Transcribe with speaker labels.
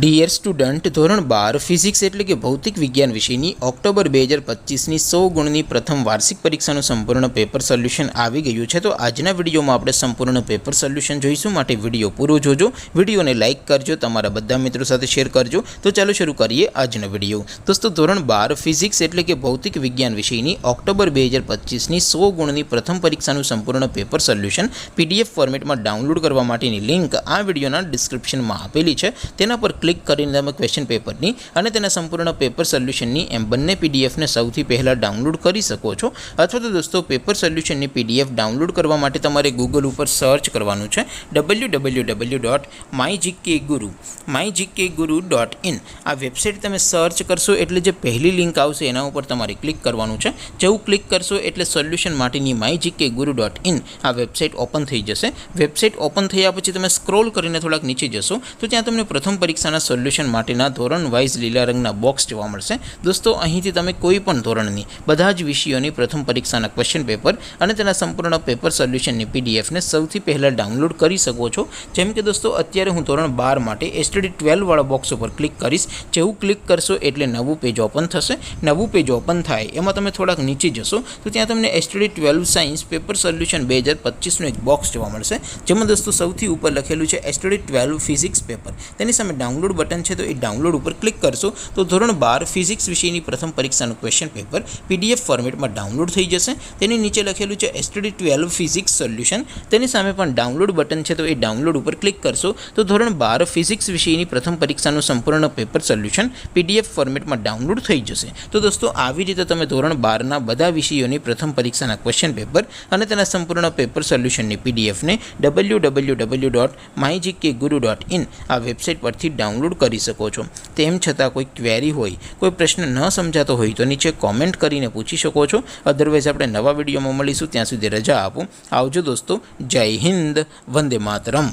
Speaker 1: Dear student, ધોરણ 12 physics એટલે કે ભૌતિક વિજ્ઞાન વિષયની ઓક્ટોબર 2025ની 100 ગુણની પ્રથમ વાર્ષિક પરીક્ષાનું સંપૂર્ણ પેપર સોલ્યુશન આવી ગયું છે। તો આજના વિડીયોમાં આપણે સંપૂર્ણ પેપર સોલ્યુશન જોઈશું, માટે વિડીયો પૂરો જોજો, વિડીયોને લાઇક કરજો, તમારા બધા મિત્રો સાથે શેર કરજો। તો ચાલો શરૂ કરીએ આજનો વિડીયો। દોસ્તો, ધોરણ 12 ફિઝિક્સ એટલે કે ભૌતિક વિજ્ઞાન વિષયની ઓક્ટોબર 2025ની 100 ગુણની પ્રથમ પરીક્ષાનું સંપૂર્ણ પેપર સોલ્યુશન પીડીએફ ફોર્મેટમાં ડાઉનલોડ કરવા માટેની લિંક આ વિડીયોના ડિસ્ક્રિપ્શનમાં આપેલી છે। તેના પર ક્લિક કરીને તમે ક્વેશ્ચન પેપરની અને તેના સંપૂર્ણ પેપર સોલ્યુશનની એમ બંને પીડીએફને સૌથી પહેલાં ડાઉનલોડ કરી શકો છો। અથવા તો દોસ્તો, પેપર સોલ્યુશનની પીડીએફ ડાઉનલોડ કરવા માટે તમારે ગૂગલ ઉપર સર્ચ કરવાનું છે www.mygkguru.in। આ વેબસાઇટ તમે સર્ચ કરશો એટલે જે પહેલી લિંક આવશે એના ઉપર તમારે ક્લિક કરવાનું છે। જેવું ક્લિક કરશો એટલે સોલ્યુશન માટેની mygkguru.in આ વેબસાઇટ ઓપન થઈ જશે। વેબસાઇટ ઓપન થયા પછી તમે સ્ક્રોલ કરીને થોડાક નીચે જશો તો ત્યાં તમને પ્રથમ પરીક્ષાના સોલ્યુશન માટેના ધોરણ વાઇઝ લીલા રંગના બોક્સ જોવા મળશે। દોસ્તો, અહીંથી તમે કોઈ પણ ધોરણની બધા જ વિષયોની પ્રથમ પરીક્ષાના ક્વેશ્ચન પેપર અને તેના સંપૂર્ણ પેપર સોલ્યુશનની પીડીએફને સૌથી પહેલાં ડાઉનલોડ કરી શકો છો। જેમ કે દોસ્તો, અત્યારે હું ધોરણ 12 માટે STD 12 વાળા બોક્સ ઉપર ક્લિક કરીશ। જેવું ક્લિક કરશો એટલે નવું પેજ ઓપન થશે। નવું પેજ ઓપન થાય એમાં તમે થોડાક નીચે જશો તો ત્યાં તમને STD 12 સાયન્સ પેપર સોલ્યુશન 2025નું એક બોક્સ જોવા મળશે, જેમાં દોસ્તો સૌથી ઉપર લખેલું છે STD 12 ફિઝિક્સ પેપર। તેની સામે ડાઉનલોડ બટન છે, તો એ ડાઉનલોડ ઉપર ક્લિક કરશો તો ધોરણ 12 ફિઝિક્સ વિષયની પ્રથમ પરીક્ષાનું ક્વેશ્ચન પેપર પીડીએફ ફોર્મેટમાં ડાઉનલોડ થઈ જશે। તેની નીચે લખેલું છે STD 12 ફિઝિક્સ સોલ્યુશન, તેની સામે પણ ડાઉનલોડ બટન છે, તો એ ડાઉનલોડ ઉપર ક્લિક કરશો તો ધોરણ 12 ફિઝિક્સ વિષયની પ્રથમ પરીક્ષાનું સંપૂર્ણ પેપર સોલ્યુશન પીડીએફ ફોર્મેટમાં ડાઉનલોડ થઈ જશે। તો દોસ્તો, આવી રીતે તમે ધોરણ 12ના બધા વિષયોની પ્રથમ પરીક્ષાના ક્વેશ્ચન પેપર અને તેના સંપૂર્ણ પેપર સોલ્યુશનની પીડીએફને www.mygkguru.in આ વેબસાઇટ પરથી ડાઉનલોડ કરી શકો છો। તેમ છતાં કોઈ ક્વેરી હોય, કોઈ પ્રશ્ન ન સમજાતો હોય તો નીચે કોમેન્ટ કરીને પૂછી શકો છો। અધરવાઇઝ આપણે નવા વિડીયોમાં મળીશું, ત્યાં સુધી રજા આપો। આવજો દોસ્તો, જય હિન્દ, વંદે માતરમ।